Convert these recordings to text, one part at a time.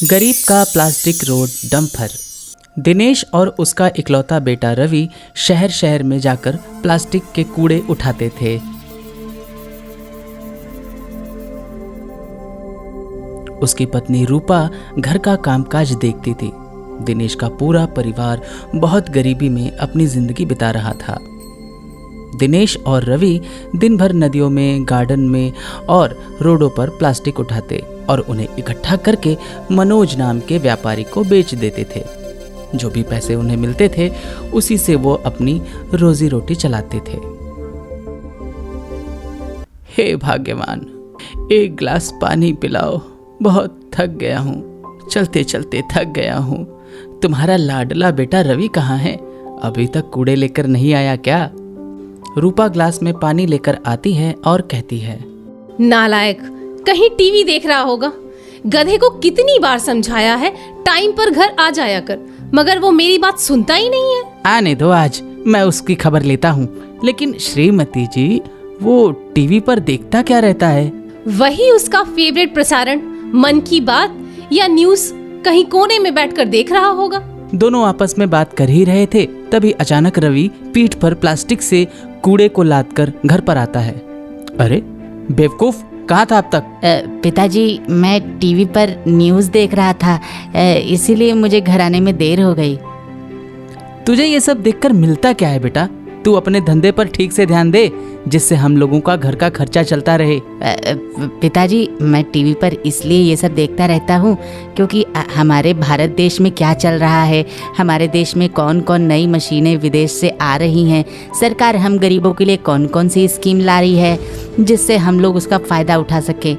गरीब का plastic road dumper. Dinesh और उसका इकलौता बेटा रवि शहर शहर में जाकर प्लास्टिक के कूड़े उठाते थे। उसकी पत्नी रूपा घर का कामकाज देखती थी। दिनेश का पूरा परिवार बहुत गरीबी में अपनी जिंदगी बिता रहा था। दिनेश और रवि दिन भर नदियों में, गार्डन में और रोडों पर प्लास्टिक उठाते और उन्हें इकट्ठा करके मनोज नाम के व्यापारी को बेच देते थे। जो भी पैसे उन्हें मिलते थे उसी से वो अपनी रोजी रोटी चलाते थे। हे भाग्यवान, एक गिलास पानी पिलाओ, बहुत थक गया हूँ, चलते चलते थक गया हूँ। तुम्हारा लाडला बेटा रवि कहाँ है? अभी तक कूड़े लेकर नहीं आया क्या? रूपा ग्लास में पानी लेकर आती है और कहती है, नालायक, कहीं टीवी देख रहा होगा। गधे को कितनी बार समझाया है टाइम पर घर आ जाया कर, मगर वो मेरी बात सुनता ही नहीं है। आने दो, आज मैं उसकी खबर लेता हूँ। लेकिन श्रीमती जी, वो टीवी पर देखता क्या रहता है? वही उसका फेवरेट प्रसारण, मन की बात या न्यूज, कहीं कोने में बैठकर देख रहा होगा। दोनों आपस में बात कर ही रहे थे, तभी अचानक रवि पीठ पर प्लास्टिक से कूड़े को लादकर घर पर आता है। अरे बेवकूफ, कहाँ था अब तक? पिताजी, मैं टीवी पर न्यूज़ देख रहा था, इसीलिए मुझे घर आने में देर हो गई। तुझे ये सब देखकर मिलता क्या है बेटा? तू अपने धंधे पर ठीक से ध्यान दे, जिससे हम लोगों का घर का खर्चा चलता रहे। पिताजी, मैं टीवी पर इसलिए ये सब देखता रहता हूँ क्योंकि हमारे भारत देश में क्या चल रहा है, हमारे देश में कौन कौन नई मशीनें विदेश से आ रही हैं, सरकार हम गरीबों के लिए कौन कौन सी स्कीम ला रही है जिससे हम लोग उसका फ़ायदा उठा सके।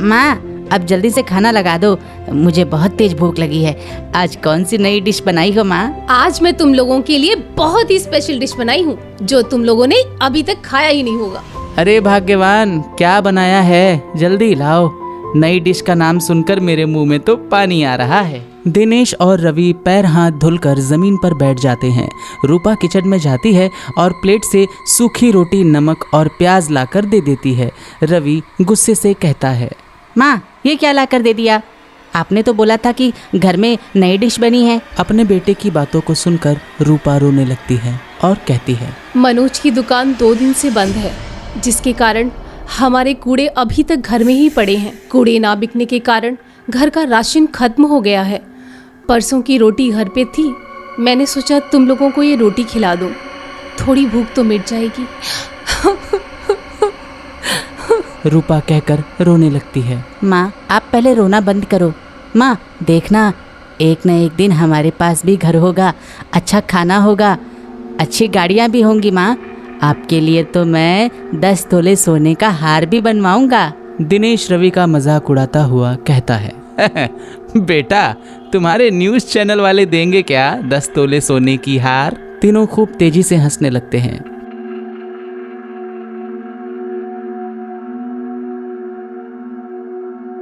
माँ, अब जल्दी से खाना लगा दो, मुझे बहुत तेज भूख लगी है। आज कौन सी नई डिश बनाई हो माँ? आज मैं तुम लोगों के लिए बहुत ही स्पेशल डिश बनाई हूँ जो तुम लोगों ने अभी तक खाया ही नहीं होगा। अरे भाग्यवान, क्या बनाया है? जल्दी लाओ। नई डिश का नाम सुनकर मेरे मुंह में तो पानी आ रहा है। दिनेश और रवि पैर हाथ धुलकर जमीन पर बैठ जाते हैं। रूपा किचन में जाती है और प्लेट से सूखी रोटी, नमक और प्याज लाकर दे देती है। रवि गुस्से से कहता है, माँ, ये क्या ला कर दे दिया? आपने तो बोला था कि घर में नई डिश बनी है। अपने बेटे की बातों को सुनकर रूपा रोने लगती है और कहती है, मनोज की दुकान 2 दिन से बंद है, जिसके कारण हमारे कूड़े अभी तक घर में ही पड़े हैं। कूड़े ना बिकने के कारण घर का राशन खत्म हो गया है। परसों की रोटी घर पे थी, मैंने सोचा तुम लोगों को ये रोटी खिला दूं, थोड़ी भूख तो मिट जाएगी। रूपा कहकर रोने लगती है। माँ, आप पहले रोना बंद करो। माँ, देखना, एक न एक दिन हमारे पास भी घर होगा, अच्छा खाना होगा, अच्छी गाड़ियाँ भी होंगी। माँ, आपके लिए तो मैं 10 तोले सोने का हार भी बनवाऊंगा। दिनेश रवि का मजाक उड़ाता हुआ कहता है, बेटा, तुम्हारे न्यूज़ चैनल वाले देंगे क्या 10 तोले सोने की हार? तीनों खूब तेजी से हंसने लगते हैं।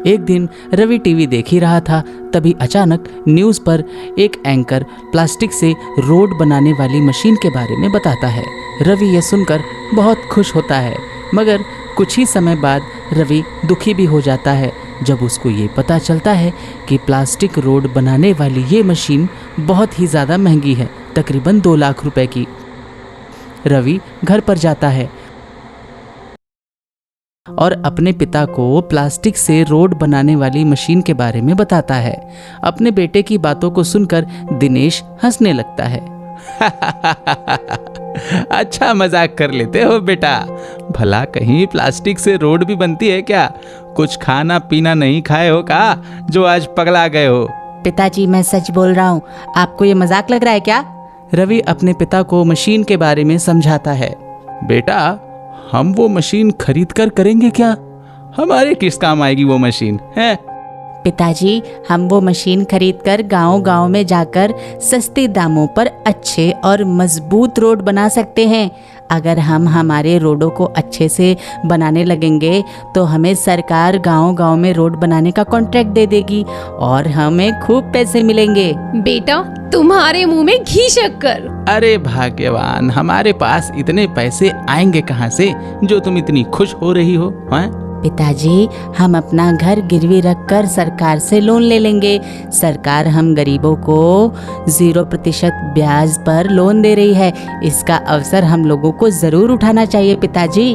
एक दिन रवि टीवी देख ही रहा था, तभी अचानक न्यूज़ पर एक एंकर प्लास्टिक से रोड बनाने वाली मशीन के बारे में बताता है। रवि यह सुनकर बहुत खुश होता है, मगर कुछ ही समय बाद रवि दुखी भी हो जाता है जब उसको ये पता चलता है कि प्लास्टिक रोड बनाने वाली ये मशीन बहुत ही ज़्यादा महंगी है, तकरीबन 2 लाख रुपए की। रवि घर पर जाता है और अपने पिता को प्लास्टिक से रोड बनाने वाली मशीन के बारे में बताता है। अपने बेटे की बातों को सुनकर दिनेश हंसने लगता है। अच्छा मजाक कर लेते हो बेटा, भला कहीं प्लास्टिक से रोड भी बनती है क्या? कुछ खाना पीना नहीं खाए हो का जो आज पगला गए हो? पिताजी, मैं सच बोल रहा हूँ, आपको ये मजाक लग रहा है क्या? रवि अपने पिता को मशीन के बारे में समझाता है। बेटा, हम वो मशीन खरीद कर करेंगे क्या? हमारे किस काम आएगी वो मशीन है? पिताजी, हम वो मशीन खरीदकर गांव-गांव में जाकर सस्ते दामों पर अच्छे और मजबूत रोड बना सकते हैं। अगर हम हमारे रोडों को अच्छे से बनाने लगेंगे तो हमें सरकार गांव-गांव में रोड बनाने का कॉन्ट्रैक्ट दे देगी और हमें खूब पैसे मिलेंगे। बेटा, तुम्हारे मुंह में घी शक्कर। अरे भाग्यवान, हमारे पास इतने पैसे आएंगे कहाँ से जो तुम इतनी खुश हो रही हो? हाँ? पिताजी, हम अपना घर गिरवी रखकर सरकार से लोन ले लेंगे। सरकार हम गरीबों को 0% ब्याज पर लोन दे रही है। इसका अवसर हम लोगों को जरूर उठाना चाहिए पिताजी।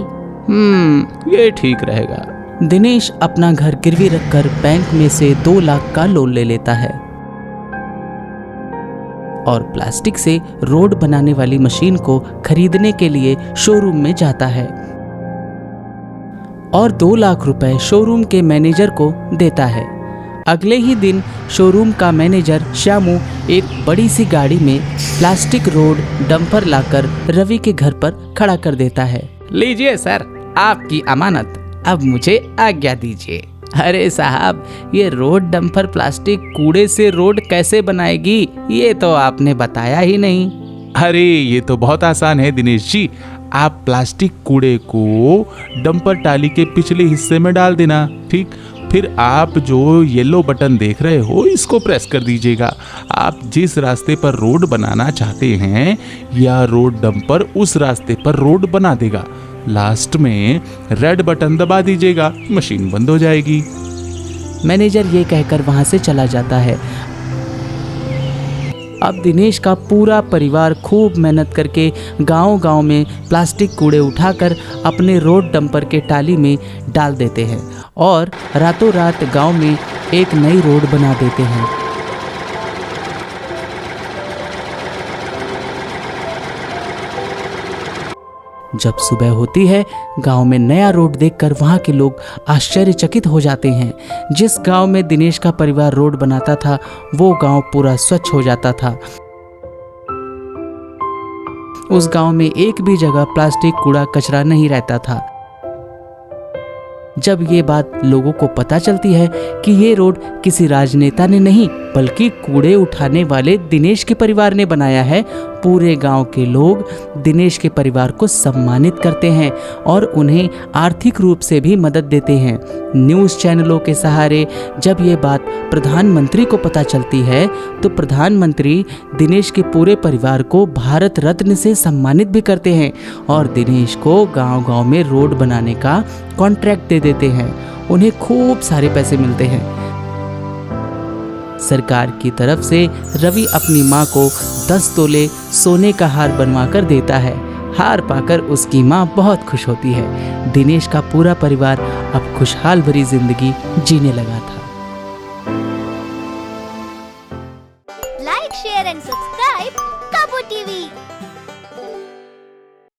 ये ठीक रहेगा। दिनेश अपना घर गिरवी रखकर बैंक में से 2 लाख का लोन ले लेता है और प्लास्टिक से रोड बनाने वाली मशीन को खरीदने के लिए शोरूम में जाता है और 2 लाख रुपए शोरूम के मैनेजर को देता है। अगले ही दिन शोरूम का मैनेजर श्यामू एक बड़ी सी गाड़ी में प्लास्टिक रोड डंपर लाकर रवि के घर पर खड़ा कर देता है। लीजिए सर, आपकी अमानत, अब मुझे आज्ञा दीजिए। अरे साहब, ये रोड डंपर प्लास्टिक कूड़े से रोड कैसे बनाएगी, ये तो आपने बताया ही नहीं। अरे ये तो बहुत आसान है दिनेश जी। आप प्लास्टिक कूड़े को डंपर टाली के पिछले हिस्से में डाल देना, ठीक। फिर आप जो येलो बटन देख रहे हो, इसको प्रेस कर दीजिएगा। आप जिस रास्ते पर रोड बनाना चाहते हैं, या रोड डंपर उस रास्ते पर रोड बना देगा। लास्ट में रेड बटन दबा दीजिएगा, मशीन बंद हो जाएगी। मैनेजर ये कहकर वहां से चला जाता है। अब दिनेश का पूरा परिवार खूब मेहनत करके गांव-गांव में प्लास्टिक कूड़े उठाकर अपने रोड डंपर के टाली में डाल देते हैं और रातों रात गांव में एक नई रोड बना देते हैं। जब सुबह होती है, गांव में नया रोड देखकर वहां के लोग आश्चर्यचकित हो जाते हैं। जिस गांव में दिनेश का परिवार रोड बनाता था, वो गांव पूरा स्वच्छ हो जाता था। उस गांव में एक भी जगह प्लास्टिक कूड़ा कचरा नहीं रहता था। जब ये बात लोगों को पता चलती है कि ये रोड किसी राजनेता ने नहीं बल्कि कूड़े उठाने वाले दिनेश के परिवार ने बनाया है, पूरे गांव के लोग दिनेश के परिवार को सम्मानित करते हैं और उन्हें आर्थिक रूप से भी मदद देते हैं। न्यूज़ चैनलों के सहारे जब ये बात प्रधानमंत्री को पता चलती है, तो प्रधानमंत्री दिनेश के पूरे परिवार को भारत रत्न से सम्मानित भी करते हैं और दिनेश को गांव-गांव में रोड बनाने का कॉन्ट्रैक्ट दे देते हैं। उन्हें खूब सारे पैसे मिलते हैं। सरकार की तरफ से रवि अपनी माँ को 10 तोले सोने का हार बनवा कर देता है। हार पाकर उसकी माँ बहुत खुश होती है। दिनेश का पूरा परिवार अब खुशहाल भरी जिंदगी जीने लगा था। Like, share and subscribe Kapu TV.